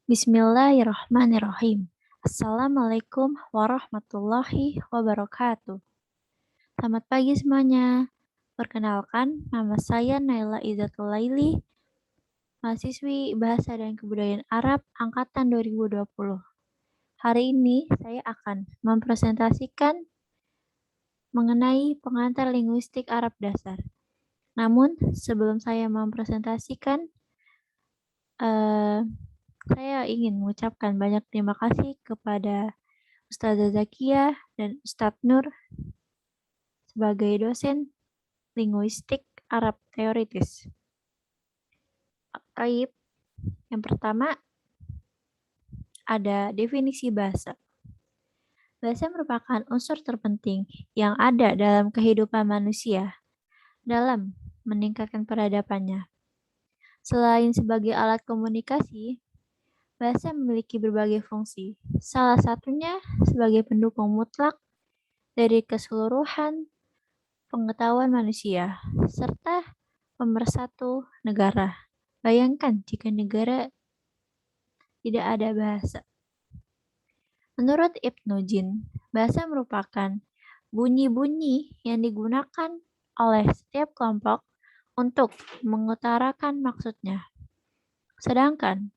Bismillahirrahmanirrahim. Assalamualaikum warahmatullahi wabarakatuh. Selamat pagi semuanya. Perkenalkan, nama saya Naila Izzatul Laili, mahasiswi Bahasa dan Kebudayaan Arab angkatan 2020. Hari ini saya akan mempresentasikan mengenai pengantar linguistik Arab dasar. Namun, sebelum saya mempresentasikan, saya ingin mengucapkan banyak terima kasih kepada Ustazah Zakia dan Ustadz Nur sebagai dosen linguistik Arab teoritis. Baik, yang pertama ada definisi bahasa. Bahasa merupakan unsur terpenting yang ada dalam kehidupan manusia dalam meningkatkan peradabannya. Selain sebagai alat komunikasi, bahasa memiliki berbagai fungsi. Salah satunya sebagai pendukung mutlak dari keseluruhan pengetahuan manusia, serta pemersatu negara. Bayangkan jika negara tidak ada bahasa. Menurut Ibnu Jin, bahasa merupakan bunyi-bunyi yang digunakan oleh setiap kelompok untuk mengutarakan maksudnya. Sedangkan,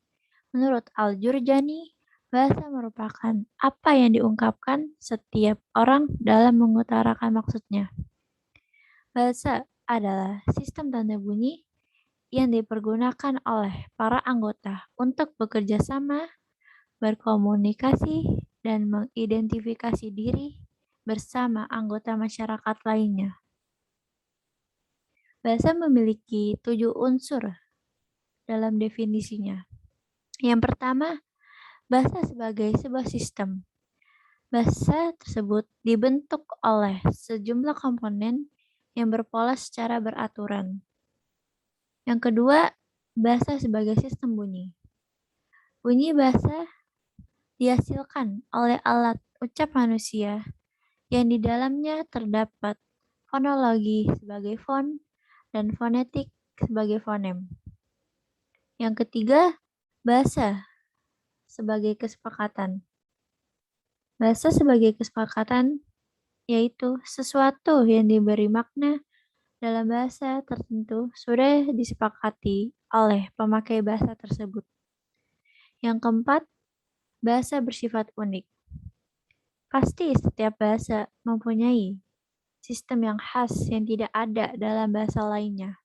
menurut Al-Jurjani, bahasa merupakan apa yang diungkapkan setiap orang dalam mengutarakan maksudnya. Bahasa adalah sistem tanda bunyi yang dipergunakan oleh para anggota untuk bekerja sama, berkomunikasi, dan mengidentifikasi diri bersama anggota masyarakat lainnya. Bahasa memiliki 7 unsur dalam definisinya. Yang pertama, bahasa sebagai sebuah sistem. Bahasa tersebut dibentuk oleh sejumlah komponen yang berpola secara beraturan. Yang kedua, bahasa sebagai sistem bunyi. Bunyi bahasa dihasilkan oleh alat ucap manusia yang di dalamnya terdapat fonologi sebagai fon dan fonetik sebagai fonem. Yang ketiga, bahasa sebagai kesepakatan. Bahasa sebagai kesepakatan yaitu sesuatu yang diberi makna dalam bahasa tertentu sudah disepakati oleh pemakai bahasa tersebut. Yang keempat, bahasa bersifat unik. Pasti setiap bahasa mempunyai sistem yang khas yang tidak ada dalam bahasa lainnya.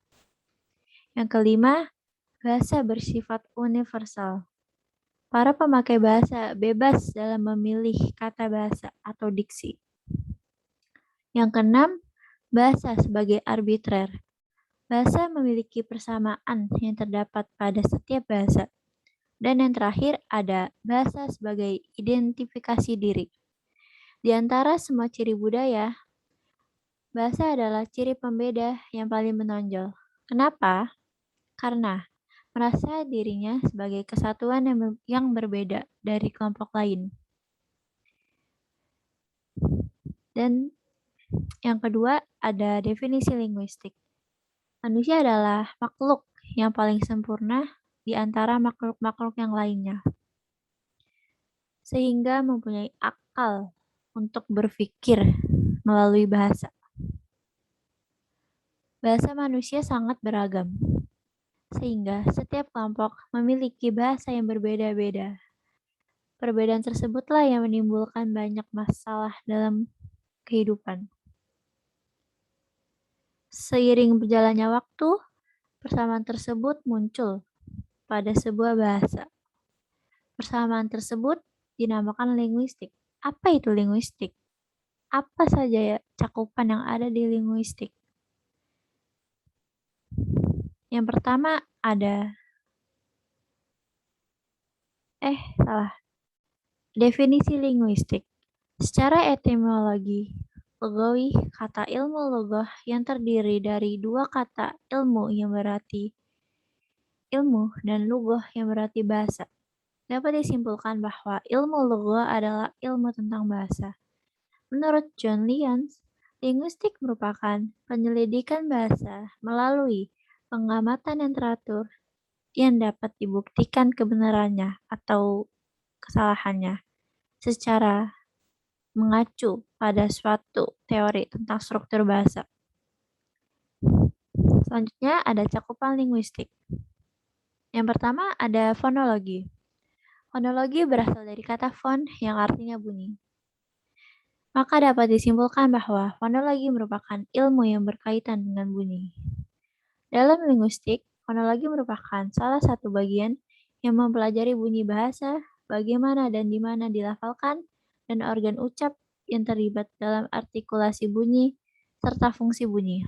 Yang kelima, bahasa bersifat universal. Para pemakai bahasa bebas dalam memilih kata bahasa atau diksi. Yang keenam, bahasa sebagai arbitrer. Bahasa memiliki persamaan yang terdapat pada setiap bahasa. Dan yang terakhir ada bahasa sebagai identifikasi diri. Di antara semua ciri budaya, bahasa adalah ciri pembeda yang paling menonjol. Kenapa? Karena merasa dirinya sebagai kesatuan yang berbeda dari kelompok lain. Dan yang kedua ada definisi linguistik. Manusia adalah makhluk yang paling sempurna di antara makhluk-makhluk yang lainnya, sehingga mempunyai akal untuk berpikir melalui bahasa. Bahasa manusia sangat beragam, sehingga setiap kelompok memiliki bahasa yang berbeda-beda. Perbedaan tersebutlah yang menimbulkan banyak masalah dalam kehidupan. Seiring berjalannya waktu, persamaan tersebut muncul pada sebuah bahasa. Persamaan tersebut dinamakan linguistik. Apa itu linguistik? Apa saja ya cakupan yang ada di linguistik? Yang pertama ada definisi linguistik. Secara etimologi, lugawi, kata ilmu lugah yang terdiri dari dua kata ilmu yang berarti ilmu dan lugah yang berarti bahasa. Dapat disimpulkan bahwa ilmu lugah adalah ilmu tentang bahasa. Menurut John Lyons, linguistik merupakan penyelidikan bahasa melalui pengamatan yang teratur yang dapat dibuktikan kebenarannya atau kesalahannya secara mengacu pada suatu teori tentang struktur bahasa. Selanjutnya ada cakupan linguistik. Yang pertama ada fonologi. Fonologi berasal dari kata fon yang artinya bunyi. Maka dapat disimpulkan bahwa fonologi merupakan ilmu yang berkaitan dengan bunyi. Dalam linguistik, fonologi merupakan salah satu bagian yang mempelajari bunyi bahasa, bagaimana dan di mana dilafalkan, dan organ ucap yang terlibat dalam artikulasi bunyi, serta fungsi bunyi.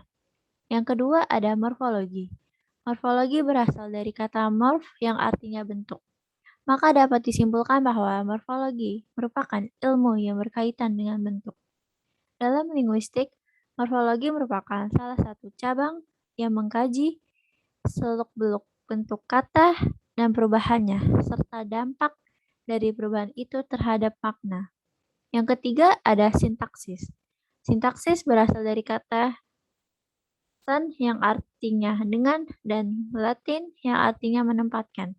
Yang kedua ada morfologi. Morfologi berasal dari kata morf yang artinya bentuk. Maka dapat disimpulkan bahwa morfologi merupakan ilmu yang berkaitan dengan bentuk. Dalam linguistik, morfologi merupakan salah satu cabang yang mengkaji seluk-beluk bentuk kata dan perubahannya, serta dampak dari perubahan itu terhadap makna. Yang ketiga ada sintaksis. Sintaksis berasal dari kata yang artinya dengan dan Latin yang artinya menempatkan.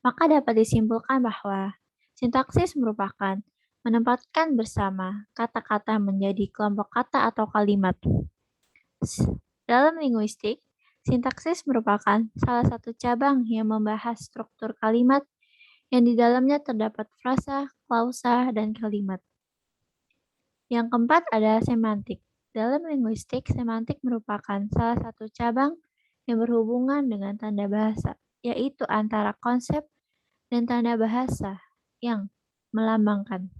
Maka dapat disimpulkan bahwa sintaksis merupakan menempatkan bersama kata-kata menjadi kelompok kata atau kalimat. Dalam linguistik, sintaksis merupakan salah satu cabang yang membahas struktur kalimat yang di dalamnya terdapat frasa, klausa, dan kalimat. Yang keempat ada semantik. Dalam linguistik, semantik merupakan salah satu cabang yang berhubungan dengan tanda bahasa, yaitu antara konsep dan tanda bahasa yang melambangkan.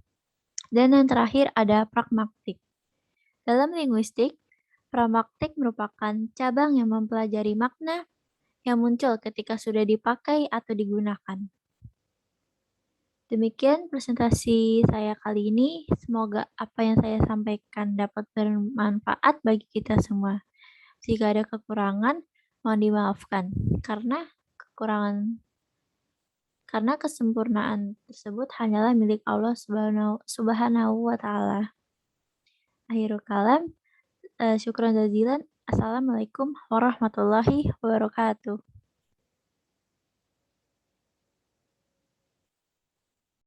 Dan yang terakhir ada pragmatik. Dalam linguistik, pragmatik merupakan cabang yang mempelajari makna yang muncul ketika sudah dipakai atau digunakan. Demikian presentasi saya kali ini. Semoga apa yang saya sampaikan dapat bermanfaat bagi kita semua. Jika ada kekurangan, mohon dimaafkan. Karena kesempurnaan tersebut hanyalah milik Allah Subhanahu wa Ta'ala. Akhirul kalam, syukran jazilan. Assalamualaikum warahmatullahi wabarakatuh.